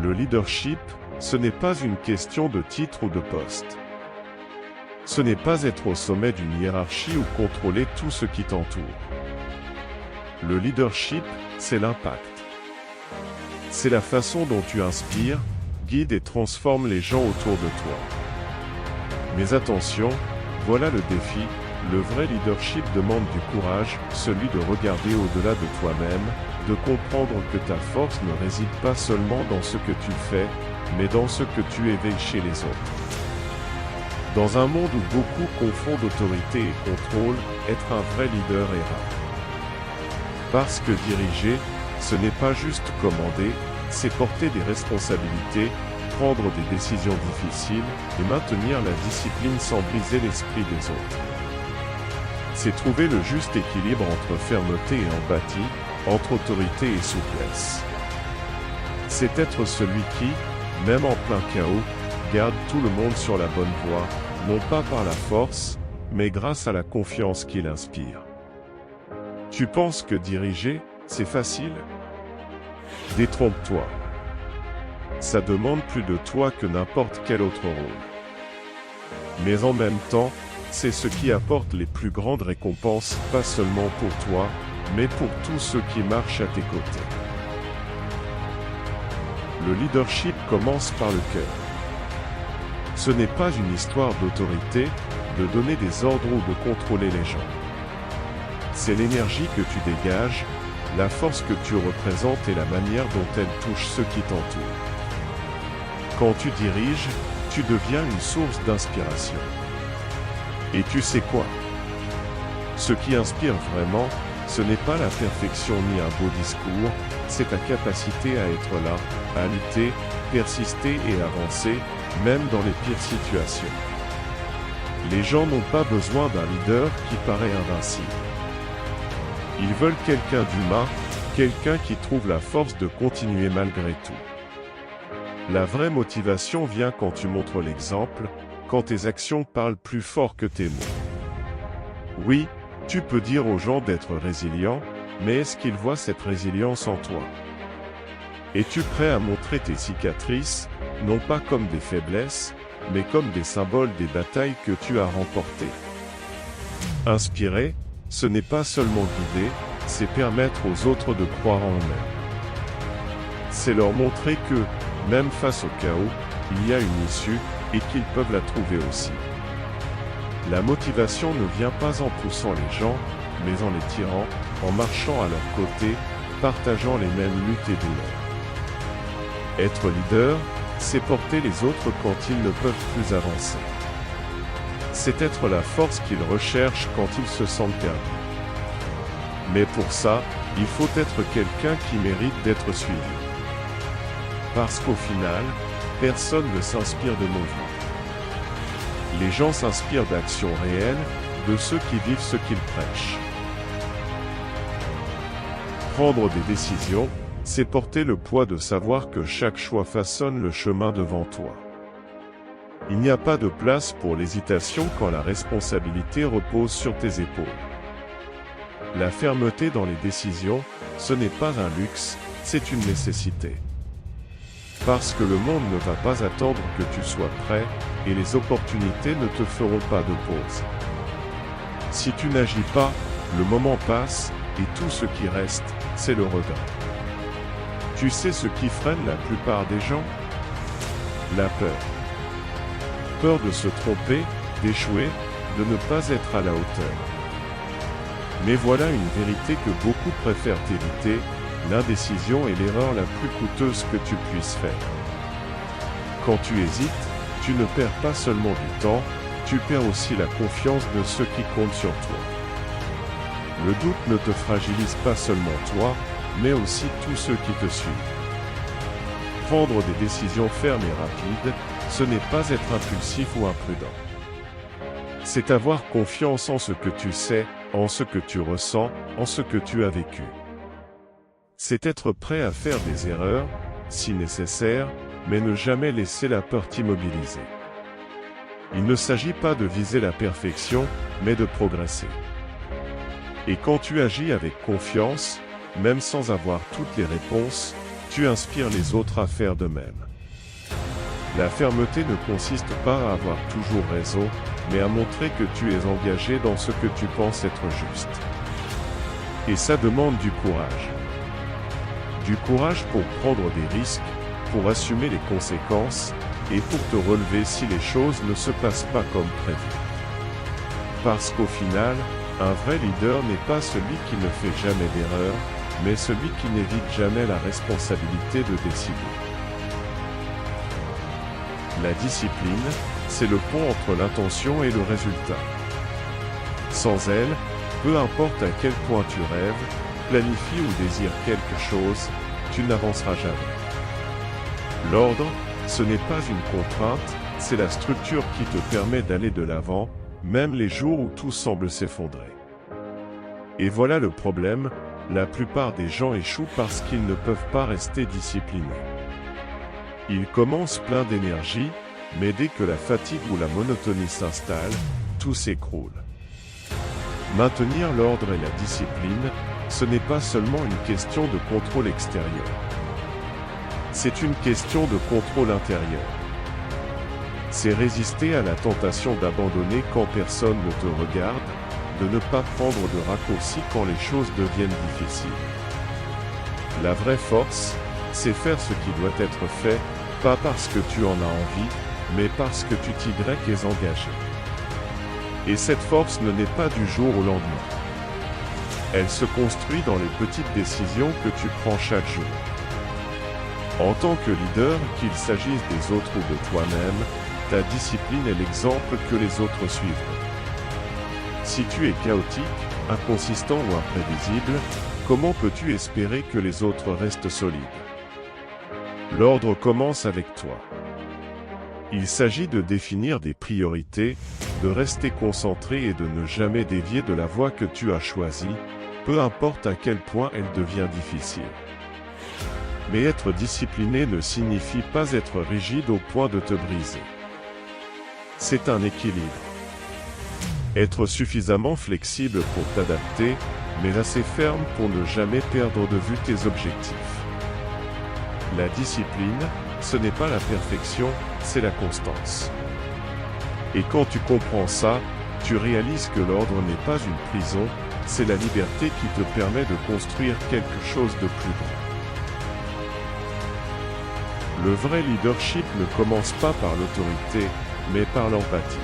Le leadership, ce n'est pas une question de titre ou de poste. Ce n'est pas être au sommet d'une hiérarchie ou contrôler tout ce qui t'entoure. Le leadership, c'est l'impact. C'est la façon dont tu inspires, guides et transformes les gens autour de toi. Mais attention, voilà le défi, le vrai leadership demande du courage, celui de regarder au-delà de toi-même, de comprendre que ta force ne réside pas seulement dans ce que tu fais, mais dans ce que tu éveilles chez les autres. Dans un monde où beaucoup confondent autorité et contrôle, être un vrai leader est rare. Parce que diriger, ce n'est pas juste commander, c'est porter des responsabilités, prendre des décisions difficiles et maintenir la discipline sans briser l'esprit des autres. C'est trouver le juste équilibre entre fermeté et empathie, entre autorité et souplesse. C'est être celui qui, même en plein chaos, garde tout le monde sur la bonne voie, non pas par la force, mais grâce à la confiance qu'il inspire. Tu penses que diriger, c'est facile? Détrompe-toi. Ça demande plus de toi que n'importe quel autre rôle. Mais en même temps, c'est ce qui apporte les plus grandes récompenses, pas seulement pour toi, mais pour tous ceux qui marchent à tes côtés. Le leadership commence par le cœur. Ce n'est pas une histoire d'autorité, de donner des ordres ou de contrôler les gens. C'est l'énergie que tu dégages, la force que tu représentes et la manière dont elle touche ceux qui t'entourent. Quand tu diriges, tu deviens une source d'inspiration. Et tu sais quoi? Ce qui inspire vraiment, ce n'est pas la perfection ni un beau discours, c'est ta capacité à être là, à lutter, persister et avancer, même dans les pires situations. Les gens n'ont pas besoin d'un leader qui paraît invincible. Ils veulent quelqu'un d'humain, quelqu'un qui trouve la force de continuer malgré tout. La vraie motivation vient quand tu montres l'exemple, quand tes actions parlent plus fort que tes mots. Oui, tu peux dire aux gens d'être résilients, mais est-ce qu'ils voient cette résilience en toi? Es-tu prêt à montrer tes cicatrices, non pas comme des faiblesses, mais comme des symboles des batailles que tu as remportées? Inspirer, ce n'est pas seulement guider, c'est permettre aux autres de croire en eux-mêmes. C'est leur montrer que, même face au chaos, il y a une issue, et qu'ils peuvent la trouver aussi. La motivation ne vient pas en poussant les gens, mais en les tirant, en marchant à leur côté, partageant les mêmes luttes et douleurs. Être leader, c'est porter les autres quand ils ne peuvent plus avancer. C'est être la force qu'ils recherchent quand ils se sentent perdus. Mais pour ça, il faut être quelqu'un qui mérite d'être suivi. Parce qu'au final, personne ne s'inspire de mouvements. Les gens s'inspirent d'actions réelles, de ceux qui vivent ce qu'ils prêchent. Prendre des décisions, c'est porter le poids de savoir que chaque choix façonne le chemin devant toi. Il n'y a pas de place pour l'hésitation quand la responsabilité repose sur tes épaules. La fermeté dans les décisions, ce n'est pas un luxe, c'est une nécessité. Parce que le monde ne va pas attendre que tu sois prêt, et les opportunités ne te feront pas de pause. Si tu n'agis pas, le moment passe, et tout ce qui reste, c'est le regret. Tu sais ce qui freine la plupart des gens? La peur. Peur de se tromper, d'échouer, de ne pas être à la hauteur. Mais voilà une vérité que beaucoup préfèrent éviter, l'indécision est l'erreur la plus coûteuse que tu puisses faire. Quand tu hésites, tu ne perds pas seulement du temps, tu perds aussi la confiance de ceux qui comptent sur toi. Le doute ne te fragilise pas seulement toi, mais aussi tous ceux qui te suivent. Prendre des décisions fermes et rapides, ce n'est pas être impulsif ou imprudent. C'est avoir confiance en ce que tu sais, en ce que tu ressens, en ce que tu as vécu. C'est être prêt à faire des erreurs, si nécessaire, mais ne jamais laisser la peur t'immobiliser. Il ne s'agit pas de viser la perfection, mais de progresser. Et quand tu agis avec confiance, même sans avoir toutes les réponses, tu inspires les autres à faire de même. La fermeté ne consiste pas à avoir toujours raison, mais à montrer que tu es engagé dans ce que tu penses être juste. Et ça demande du courage. Du courage pour prendre des risques, pour assumer les conséquences, et pour te relever si les choses ne se passent pas comme prévu. Parce qu'au final, un vrai leader n'est pas celui qui ne fait jamais d'erreur, mais celui qui n'évite jamais la responsabilité de décider. La discipline, c'est le pont entre l'intention et le résultat. Sans elle, peu importe à quel point tu rêves, planifies ou désires quelque chose, tu n'avanceras jamais. L'ordre, ce n'est pas une contrainte, c'est la structure qui te permet d'aller de l'avant, même les jours où tout semble s'effondrer. Et voilà le problème, la plupart des gens échouent parce qu'ils ne peuvent pas rester disciplinés. Ils commencent pleins d'énergie, mais dès que la fatigue ou la monotonie s'installe, tout s'écroule. Maintenir l'ordre et la discipline, ce n'est pas seulement une question de contrôle extérieur. C'est une question de contrôle intérieur. C'est résister à la tentation d'abandonner quand personne ne te regarde, de ne pas prendre de raccourcis quand les choses deviennent difficiles. La vraie force, c'est faire ce qui doit être fait, pas parce que tu en as envie, mais parce que tu t'y es engagé. Et cette force ne naît pas du jour au lendemain. Elle se construit dans les petites décisions que tu prends chaque jour. En tant que leader, qu'il s'agisse des autres ou de toi-même, ta discipline est l'exemple que les autres suivront. Si tu es chaotique, inconsistant ou imprévisible, comment peux-tu espérer que les autres restent solides? L'ordre commence avec toi. Il s'agit de définir des priorités, de rester concentré et de ne jamais dévier de la voie que tu as choisie, peu importe à quel point elle devient difficile. Mais être discipliné ne signifie pas être rigide au point de te briser. C'est un équilibre. Être suffisamment flexible pour t'adapter, mais assez ferme pour ne jamais perdre de vue tes objectifs. La discipline, ce n'est pas la perfection, c'est la constance. Et quand tu comprends ça, tu réalises que l'ordre n'est pas une prison, c'est la liberté qui te permet de construire quelque chose de plus grand. Le vrai leadership ne commence pas par l'autorité, mais par l'empathie.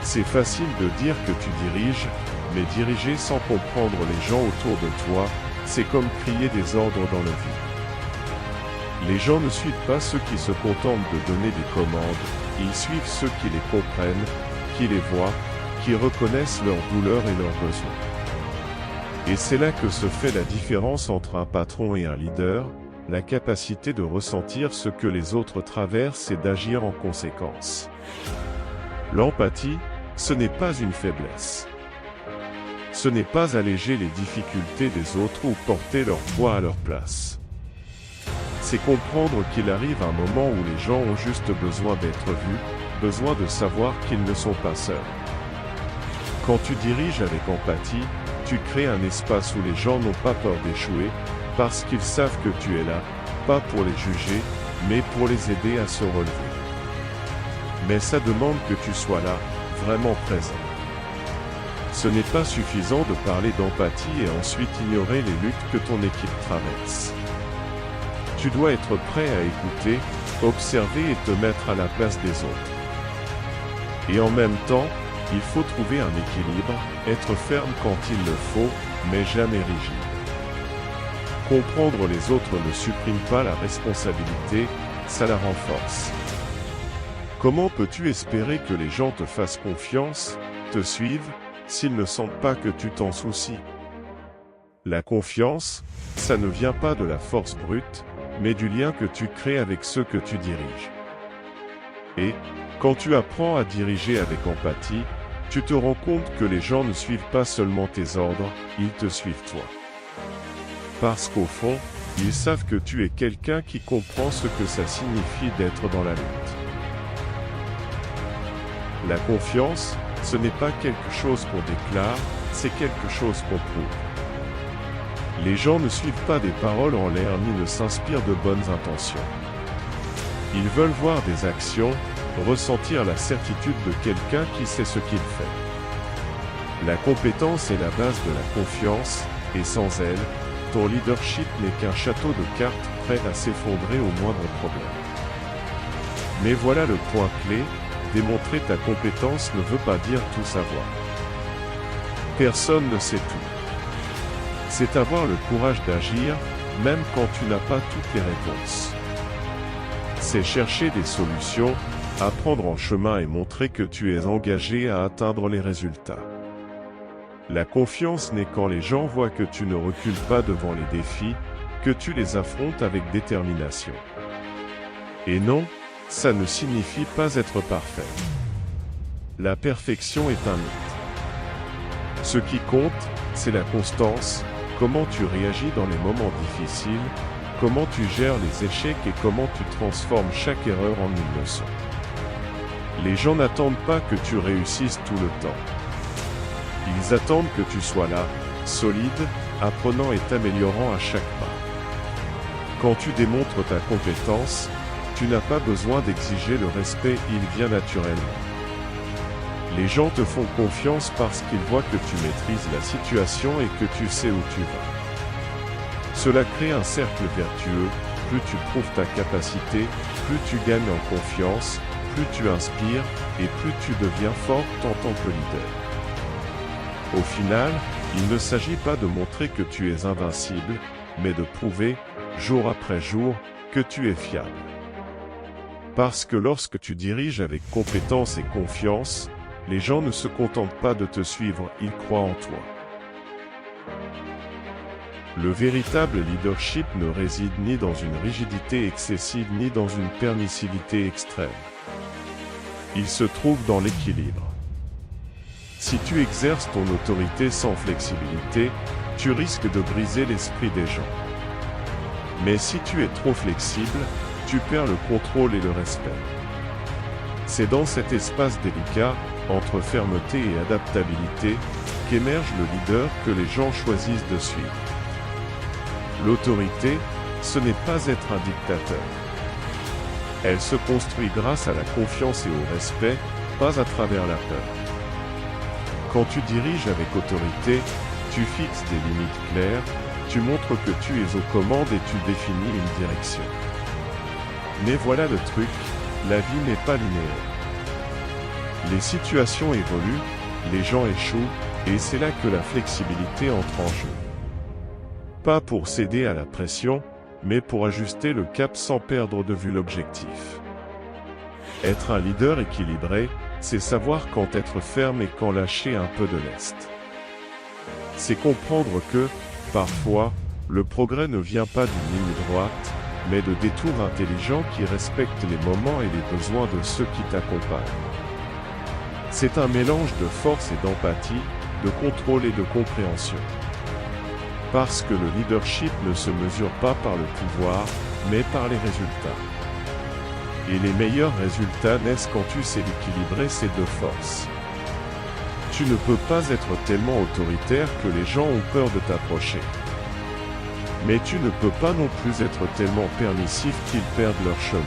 C'est facile de dire que tu diriges, mais diriger sans comprendre les gens autour de toi, c'est comme crier des ordres dans le vide. Les gens ne suivent pas ceux qui se contentent de donner des commandes, ils suivent ceux qui les comprennent, qui les voient, qui reconnaissent leurs douleurs et leurs besoins. Et c'est là que se fait la différence entre un patron et un leader, la capacité de ressentir ce que les autres traversent et d'agir en conséquence. L'empathie, ce n'est pas une faiblesse. Ce n'est pas alléger les difficultés des autres ou porter leur poids à leur place. C'est comprendre qu'il arrive un moment où les gens ont juste besoin d'être vus, besoin de savoir qu'ils ne sont pas seuls. Quand tu diriges avec empathie, tu crées un espace où les gens n'ont pas peur d'échouer, parce qu'ils savent que tu es là, pas pour les juger, mais pour les aider à se relever. Mais ça demande que tu sois là, vraiment présent. Ce n'est pas suffisant de parler d'empathie et ensuite ignorer les luttes que ton équipe traverse. Tu dois être prêt à écouter, observer et te mettre à la place des autres. Et en même temps, il faut trouver un équilibre, être ferme quand il le faut, mais jamais rigide. Comprendre les autres ne supprime pas la responsabilité, ça la renforce. Comment peux-tu espérer que les gens te fassent confiance, te suivent, s'ils ne sentent pas que tu t'en soucies? La confiance, ça ne vient pas de la force brute, mais du lien que tu crées avec ceux que tu diriges. Et, quand tu apprends à diriger avec empathie, tu te rends compte que les gens ne suivent pas seulement tes ordres, ils te suivent toi. Parce qu'au fond, ils savent que tu es quelqu'un qui comprend ce que ça signifie d'être dans la lutte. La confiance, ce n'est pas quelque chose qu'on déclare, c'est quelque chose qu'on prouve. Les gens ne suivent pas des paroles en l'air ni ne s'inspirent de bonnes intentions. Ils veulent voir des actions, ressentir la certitude de quelqu'un qui sait ce qu'il fait. La compétence est la base de la confiance, et sans elle, ton leadership n'est qu'un château de cartes prêt à s'effondrer au moindre problème. Mais voilà le point clé, démontrer ta compétence ne veut pas dire tout savoir. Personne ne sait tout. C'est avoir le courage d'agir, même quand tu n'as pas toutes les réponses. C'est chercher des solutions, apprendre en chemin et montrer que tu es engagé à atteindre les résultats. La confiance naît quand les gens voient que tu ne recules pas devant les défis, que tu les affrontes avec détermination. Et non, ça ne signifie pas être parfait. La perfection est un mythe. Ce qui compte, c'est la constance, comment tu réagis dans les moments difficiles, comment tu gères les échecs et comment tu transformes chaque erreur en une leçon. Les gens n'attendent pas que tu réussisses tout le temps. Ils attendent que tu sois là, solide, apprenant et t'améliorant à chaque pas. Quand tu démontres ta compétence, tu n'as pas besoin d'exiger le respect, il vient naturellement. Les gens te font confiance parce qu'ils voient que tu maîtrises la situation et que tu sais où tu vas. Cela crée un cercle vertueux, plus tu prouves ta capacité, plus tu gagnes en confiance, plus tu inspires, et plus tu deviens forte en tant que leader. Au final, il ne s'agit pas de montrer que tu es invincible, mais de prouver, jour après jour, que tu es fiable. Parce que lorsque tu diriges avec compétence et confiance, les gens ne se contentent pas de te suivre, ils croient en toi. Le véritable leadership ne réside ni dans une rigidité excessive ni dans une permissivité extrême. Il se trouve dans l'équilibre. Si tu exerces ton autorité sans flexibilité, tu risques de briser l'esprit des gens. Mais si tu es trop flexible, tu perds le contrôle et le respect. C'est dans cet espace délicat, entre fermeté et adaptabilité, qu'émerge le leader que les gens choisissent de suivre. L'autorité, ce n'est pas être un dictateur. Elle se construit grâce à la confiance et au respect, pas à travers la peur. Quand tu diriges avec autorité, tu fixes des limites claires, tu montres que tu es aux commandes et tu définis une direction. Mais voilà le truc, la vie n'est pas linéaire. Les situations évoluent, les gens échouent, et c'est là que la flexibilité entre en jeu. Pas pour céder à la pression, mais pour ajuster le cap sans perdre de vue l'objectif. Être un leader équilibré, c'est savoir quand être ferme et quand lâcher un peu de lest. C'est comprendre que, parfois, le progrès ne vient pas d'une ligne droite, mais de détours intelligents qui respectent les moments et les besoins de ceux qui t'accompagnent. C'est un mélange de force et d'empathie, de contrôle et de compréhension. Parce que le leadership ne se mesure pas par le pouvoir, mais par les résultats. Et les meilleurs résultats naissent quand tu sais équilibrer ces deux forces. Tu ne peux pas être tellement autoritaire que les gens ont peur de t'approcher. Mais tu ne peux pas non plus être tellement permissif qu'ils perdent leur chemin.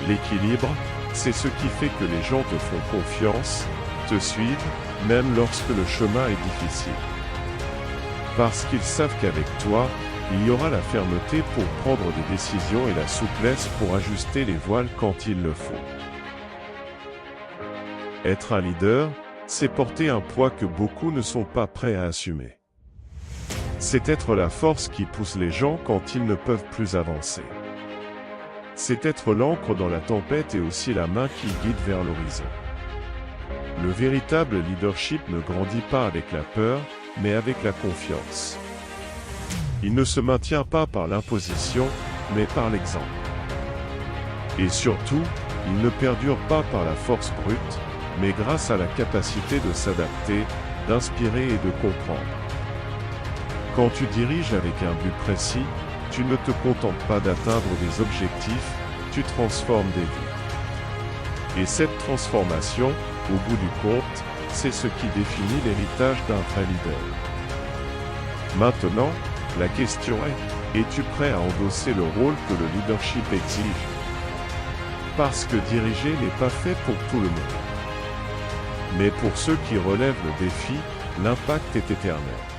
L'équilibre, c'est ce qui fait que les gens te font confiance, te suivent, même lorsque le chemin est difficile. Parce qu'ils savent qu'avec toi, il y aura la fermeté pour prendre des décisions et la souplesse pour ajuster les voiles quand il le faut. Être un leader, c'est porter un poids que beaucoup ne sont pas prêts à assumer. C'est être la force qui pousse les gens quand ils ne peuvent plus avancer. C'est être l'encre dans la tempête et aussi la main qui guide vers l'horizon. Le véritable leadership ne grandit pas avec la peur, mais avec la confiance. Il ne se maintient pas par l'imposition, mais par l'exemple. Et surtout, il ne perdure pas par la force brute, mais grâce à la capacité de s'adapter, d'inspirer et de comprendre. Quand tu diriges avec un but précis, tu ne te contentes pas d'atteindre des objectifs, tu transformes des vies. Et cette transformation, au bout du compte, c'est ce qui définit l'héritage d'un vrai leader. Maintenant, la question est, es-tu prêt à endosser le rôle que le leadership exige? Parce que diriger n'est pas fait pour tout le monde. Mais pour ceux qui relèvent le défi, l'impact est éternel.